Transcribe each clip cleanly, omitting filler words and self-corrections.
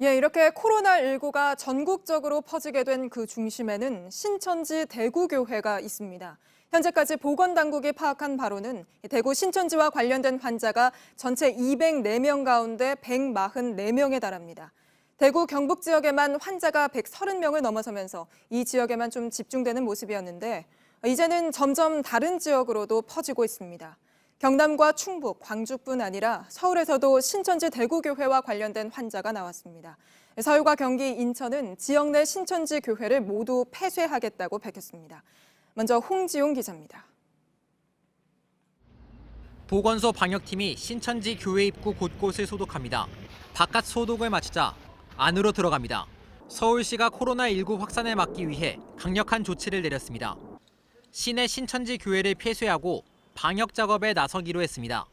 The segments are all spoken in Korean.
이렇게 코로나19가 전국적으로 퍼지게 된 그 중심에는 신천지 대구교회가 있습니다. 현재까지 보건당국이 파악한 바로는 대구 신천지와 관련된 환자가 전체 204명 가운데 144명에 달합니다. 대구 경북 지역에만 환자가 130명을 넘어서면서 이 지역에만 좀 집중되는 모습이었는데 이제는 점점 다른 지역으로도 퍼지고 있습니다. 경남과 충북, 광주뿐 아니라 서울에서도 신천지 대구교회와 관련된 환자가 나왔습니다. 서울과 경기, 인천은 지역 내 신천지 교회를 모두 폐쇄하겠다고 밝혔습니다. 먼저 홍지용 기자입니다. 보건소 방역팀이 신천지 교회 입구 곳곳을 소독합니다. 바깥 소독을 마치자 안으로 들어갑니다. 서울시가 코로나19 확산을 막기 위해 강력한 조치를 내렸습니다. 시내 신천지 교회를 폐쇄하고 방역 작업에 나서기로 했습니다.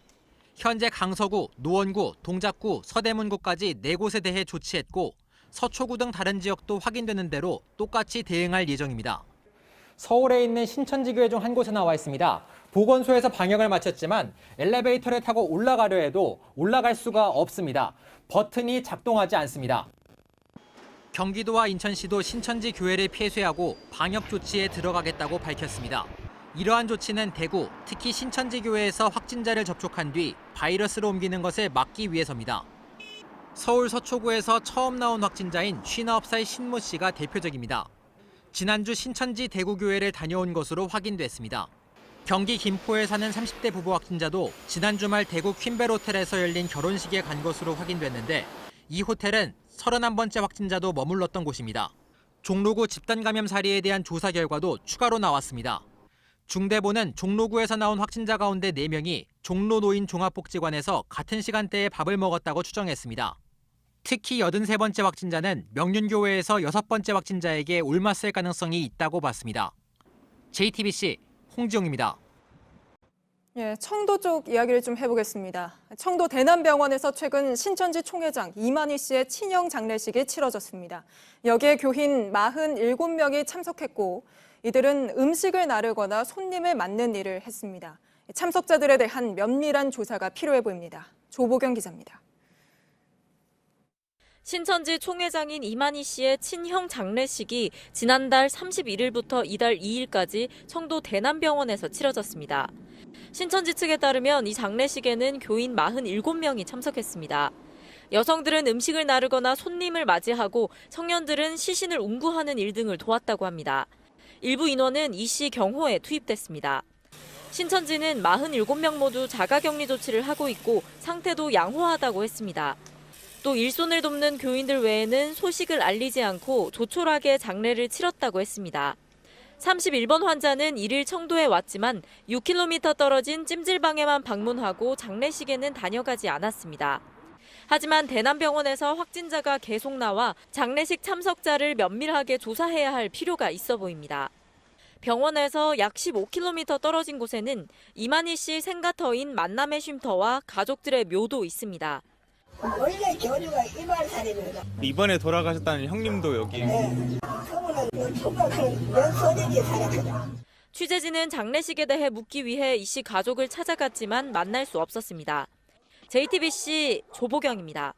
현재 강서구, 노원구, 동작구, 서대문구까지 4곳에 대해 조치했고 서초구 등 다른 지역도 확인되는 대로 똑같이 대응할 예정입니다. 서울에 있는 신천지 교회 중 한 곳에 나와 있습니다. 보건소에서 방역을 마쳤지만 엘리베이터를 타고 올라가려 해도 올라갈 수가 없습니다. 버튼이 작동하지 않습니다. 경기도와 인천시도 신천지 교회를 폐쇄하고 방역 조치에 들어가겠다고 밝혔습니다. 이러한 조치는 대구, 특히 신천지 교회에서 확진자를 접촉한 뒤 바이러스로 옮기는 것을 막기 위해서입니다. 서울 서초구에서 처음 나온 확진자인 59살 신모 씨가 대표적입니다. 지난주 신천지 대구교회를 다녀온 것으로 확인됐습니다. 경기 김포에 사는 30대 부부 확진자도 지난 주말 대구 퀸벨 호텔에서 열린 결혼식에 간 것으로 확인됐는데 이 호텔은 31번째 확진자도 머물렀던 곳입니다. 종로구 집단 감염 사례에 대한 조사 결과도 추가로 나왔습니다. 중대본은 종로구에서 나온 확진자 가운데 4명이 종로노인 종합복지관에서 같은 시간대에 밥을 먹었다고 추정했습니다. 특히 83번째 확진자는 명륜교회에서 6번째 확진자에게 올맞을 가능성이 있다고 봤습니다. JTBC 홍지용입니다. 청도 쪽 이야기를 좀 해보겠습니다. 청도 대남병원에서 최근 신천지 총회장 이만희 씨의 친형 장례식이 치러졌습니다. 여기에 교인 47명이 참석했고 이들은 음식을 나르거나 손님을 맞는 일을 했습니다. 참석자들에 대한 면밀한 조사가 필요해 보입니다. 조보경 기자입니다. 신천지 총회장인 이만희 씨의 친형 장례식이 지난달 31일부터 이달 2일까지 청도 대남병원에서 치러졌습니다. 신천지 측에 따르면 이 장례식에는 교인 47명이 참석했습니다. 여성들은 음식을 나르거나 손님을 맞이하고 청년들은 시신을 운구하는 일 등을 도왔다고 합니다. 일부 인원은 이 씨 경호에 투입됐습니다. 신천지는 47명 모두 자가격리 조치를 하고 있고 상태도 양호하다고 했습니다. 또 일손을 돕는 교인들 외에는 소식을 알리지 않고 조촐하게 장례를 치렀다고 했습니다. 31번 환자는 1일 청도에 왔지만 6km 떨어진 찜질방에만 방문하고 장례식에는 다녀가지 않았습니다. 하지만 대남병원에서 확진자가 계속 나와 장례식 참석자를 면밀하게 조사해야 할 필요가 있어 보입니다. 병원에서 약 15km 떨어진 곳에는 이만희 씨 생가터인 만남의 쉼터와 가족들의 묘도 있습니다. 원래 교류가 이발사례입니다. 이번에 돌아가셨다는 형님도 여기. 네. 그분은 총각은 연소대기에 살았거든. 취재진은 장례식에 대해 묻기 위해 이 씨 가족을 찾아갔지만 만날 수 없었습니다. JTBC 조보경입니다.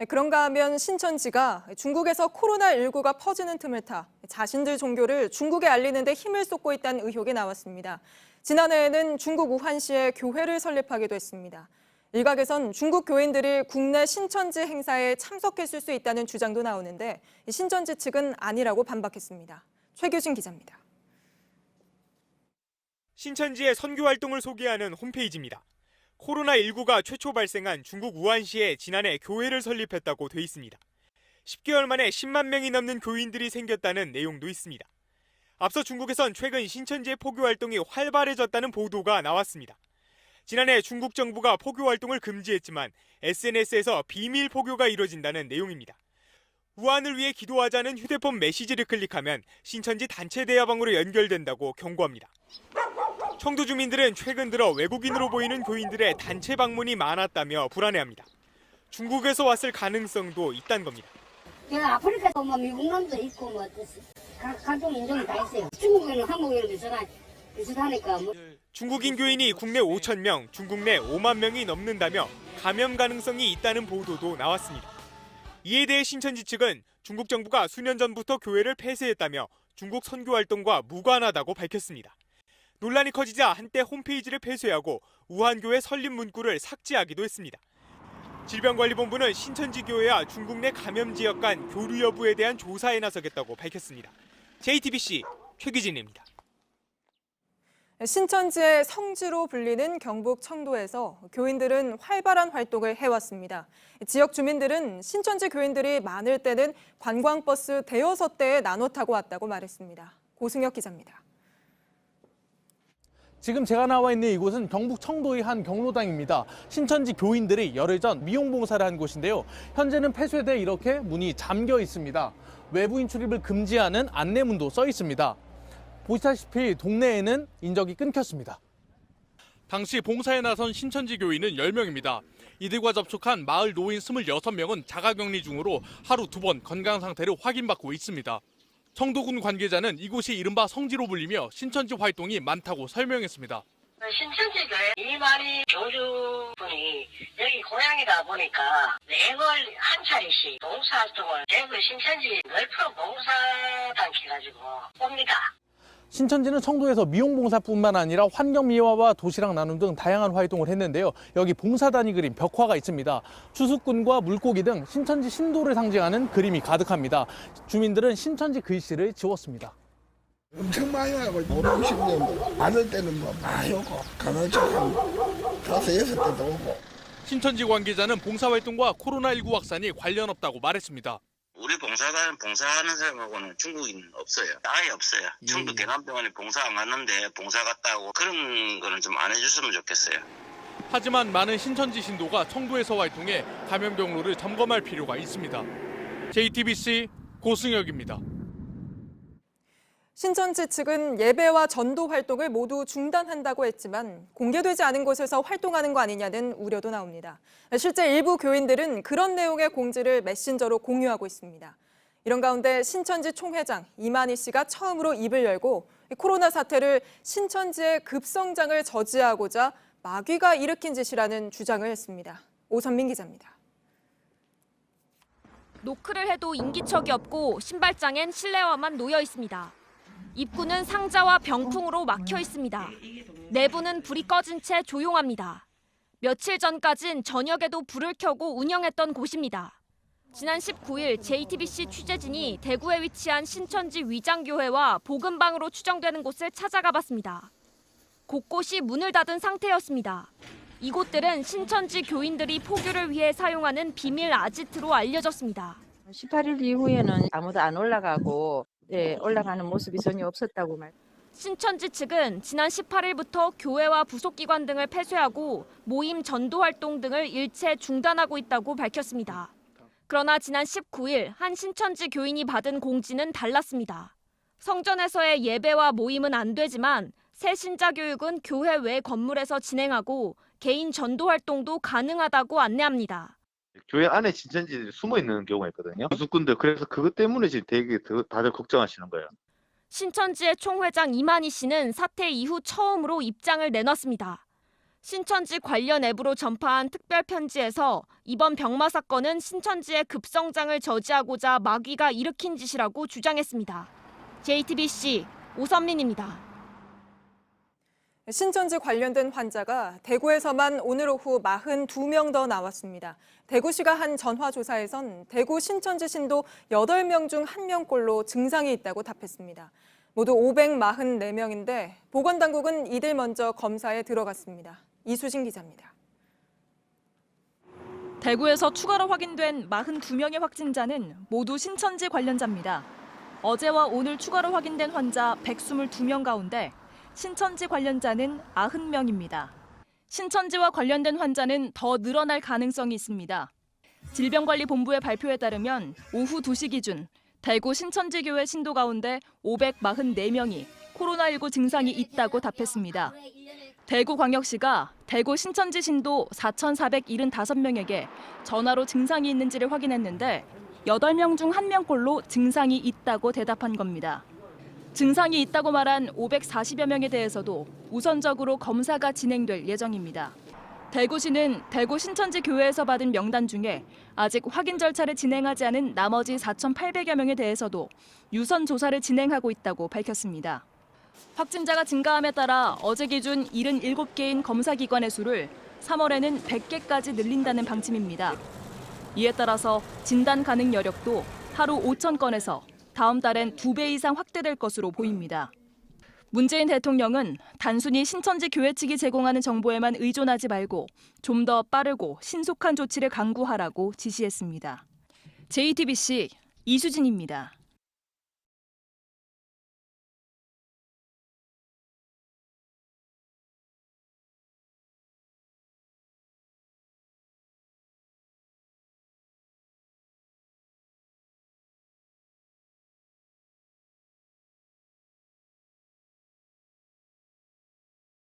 그런가 하면 신천지가 중국에서 코로나19가 퍼지는 틈을 타 자신들 종교를 중국에 알리는 데 힘을 쏟고 있다는 의혹이 나왔습니다. 지난해에는 중국 우한시에 교회를 설립하기도 했습니다. 일각에선 중국 교인들이 국내 신천지 행사에 참석했을 수 있다는 주장도 나오는데 신천지 측은 아니라고 반박했습니다. 최규진 기자입니다. 신천지의 선교 활동을 소개하는 홈페이지입니다. 코로나19가 최초 발생한 중국 우한시에 지난해 교회를 설립했다고 돼 있습니다. 10개월 만에 10만 명이 넘는 교인들이 생겼다는 내용도 있습니다. 앞서 중국에선 최근 신천지의 포교 활동이 활발해졌다는 보도가 나왔습니다. 지난해 중국 정부가 포교 활동을 금지했지만 SNS에서 비밀 포교가 이뤄진다는 내용입니다. 우한을 위해 기도하자는 휴대폰 메시지를 클릭하면 신천지 단체 대화방으로 연결된다고 경고합니다. 청도 주민들은 최근 들어 외국인으로 보이는 교인들의 단체 방문이 많았다며 불안해합니다. 중국에서 왔을 가능성도 있다는 겁니다. 아프리카도 미국 놈도 있고 각종 인종이 다 있어요. 중국에는 한국에는 비슷하니까. 중국인 교인이 국내 5천 명, 중국 내 5만 명이 넘는다며 감염 가능성이 있다는 보도도 나왔습니다. 이에 대해 신천지 측은 중국 정부가 수년 전부터 교회를 폐쇄했다며 중국 선교 활동과 무관하다고 밝혔습니다. 논란이 커지자 한때 홈페이지를 폐쇄하고 우한교회 설립 문구를 삭제하기도 했습니다. 질병관리본부는 신천지 교회와 중국 내 감염 지역 간 교류 여부에 대한 조사에 나서겠다고 밝혔습니다. JTBC 최기진입니다. 신천지의 성지로 불리는 경북 청도에서 교인들은 활발한 활동을 해왔습니다. 지역 주민들은 신천지 교인들이 많을 때는 관광버스 대여섯 대에 나눠 타고 왔다고 말했습니다. 고승혁 기자입니다. 지금 제가 나와 있는 이곳은 경북 청도의 한 경로당입니다. 신천지 교인들이 열흘 전 미용봉사를 한 곳인데요. 현재는 폐쇄돼 이렇게 문이 잠겨 있습니다. 외부인 출입을 금지하는 안내문도 써 있습니다. 보시다시피 동네에는 인적이 끊겼습니다. 당시 봉사에 나선 신천지 교인은 10명입니다. 이들과 접촉한 마을 노인 26명은 자가격리 중으로 하루 2번 건강 상태를 확인받고 있습니다. 청도군 관계자는 이곳이 이른바 성지로 불리며 신천지 활동이 많다고 설명했습니다. 신천지 교회 이만희 교주분이 여기 고향이다 보니까 매월 한 차례씩 봉사활동을 대구 신천지 널프로 봉사단체 가지고 옵니다. 신천지는 청도에서 미용봉사뿐만 아니라 환경미화와 도시락 나눔 등 다양한 활동을 했는데요. 여기 봉사단이 그린 벽화가 있습니다. 추수꾼과 물고기 등 신천지 신도를 상징하는 그림이 가득합니다. 주민들은 신천지 글씨를 지웠습니다. 엄청 많이 와고 5, 60년 많을 때는 뭐 많이 오고 가난척 한 5, 6대도 오고. 신천지 관계자는 봉사활동과 코로나19 확산이 관련 없다고 말했습니다. 우리 봉사단 봉사하는 사람하고는 중국인 없어요. 아예 없어요. 청도 대남병원에 봉사 안 갔는데 봉사 갔다고 그런 거는 좀 안 해줬으면 좋겠어요. 하지만 많은 신천지 신도가 청도에서 활동해 감염 경로를 점검할 필요가 있습니다. JTBC 고승혁입니다. 신천지 측은 예배와 전도 활동을 모두 중단한다고 했지만 공개되지 않은 곳에서 활동하는 거 아니냐는 우려도 나옵니다. 실제 일부 교인들은 그런 내용의 공지를 메신저로 공유하고 있습니다. 이런 가운데 신천지 총회장 이만희 씨가 처음으로 입을 열고 코로나 사태를 신천지의 급성장을 저지하고자 마귀가 일으킨 짓이라는 주장을 했습니다. 오선민 기자입니다. 노크를 해도 인기척이 없고 신발장엔 실내화만 놓여 있습니다. 입구는 상자와 병풍으로 막혀 있습니다. 내부는 불이 꺼진 채 조용합니다. 며칠 전까진 저녁에도 불을 켜고 운영했던 곳입니다. 지난 19일 JTBC 취재진이 대구에 위치한 신천지 위장교회와 복음방으로 추정되는 곳을 찾아가 봤습니다. 곳곳이 문을 닫은 상태였습니다. 이곳들은 신천지 교인들이 포교를 위해 사용하는 비밀 아지트로 알려졌습니다. 18일 이후에는 아무도 안 올라가고 올라가는 모습이 전혀 없었다고 말. 신천지 측은 지난 18일부터 교회와 부속기관 등을 폐쇄하고 모임 전도 활동 등을 일체 중단하고 있다고 밝혔습니다. 그러나 지난 19일 한 신천지 교인이 받은 공지는 달랐습니다. 성전에서의 예배와 모임은 안 되지만 새 신자 교육은 교회 외 건물에서 진행하고 개인 전도 활동도 가능하다고 안내합니다. 교회 안에 신천지들이 숨어 있는 경우가 있거든요. 부수꾼들 그래서 그것 때문에 지금 되게 다들 걱정하시는 거예요. 신천지의 총회장 이만희 씨는 사태 이후 처음으로 입장을 내놨습니다. 신천지 관련 앱으로 전파한 특별 편지에서 이번 병마 사건은 신천지의 급성장을 저지하고자 마귀가 일으킨 짓이라고 주장했습니다. JTBC 오선민입니다. 신천지 관련된 환자가 대구에서만 오늘 오후 42명 더 나왔습니다. 대구시가 한 전화조사에선 대구 신천지 신도 8명 중 1명꼴로 증상이 있다고 답했습니다. 모두 544명인데 보건당국은 이들 먼저 검사에 들어갔습니다. 이수진 기자입니다. 대구에서 추가로 확인된 42명의 확진자는 모두 신천지 관련자입니다. 어제와 오늘 추가로 확인된 환자 122명 가운데 신천지 관련자는 90명입니다. 신천지와 관련된 환자는 더 늘어날 가능성이 있습니다. 질병관리본부의 발표에 따르면 오후 2시 기준 대구 신천지교회 신도 가운데 544명이 코로나19 증상이 있다고 답했습니다. 대구광역시가 대구 신천지 신도 4,475명에게 전화로 증상이 있는지를 확인했는데 8명 중 1명꼴로 증상이 있다고 대답한 겁니다. 증상이 있다고 말한 540여 명에 대해서도 우선적으로 검사가 진행될 예정입니다. 대구시는 대구 신천지 교회에서 받은 명단 중에 아직 확인 절차를 진행하지 않은 나머지 4,800여 명에 대해서도 유선 조사를 진행하고 있다고 밝혔습니다. 확진자가 증가함에 따라 어제 기준 77개인 검사기관의 수를 3월에는 100개까지 늘린다는 방침입니다. 이에 따라서 진단 가능 여력도 하루 5,000건에서 다음 달엔 2배 이상 확대될 것으로 보입니다. 문재인 대통령은 단순히 신천지 교회 측이 제공하는 정보에만 의존하지 말고 좀 더 빠르고 신속한 조치를 강구하라고 지시했습니다. JTBC 이수진입니다.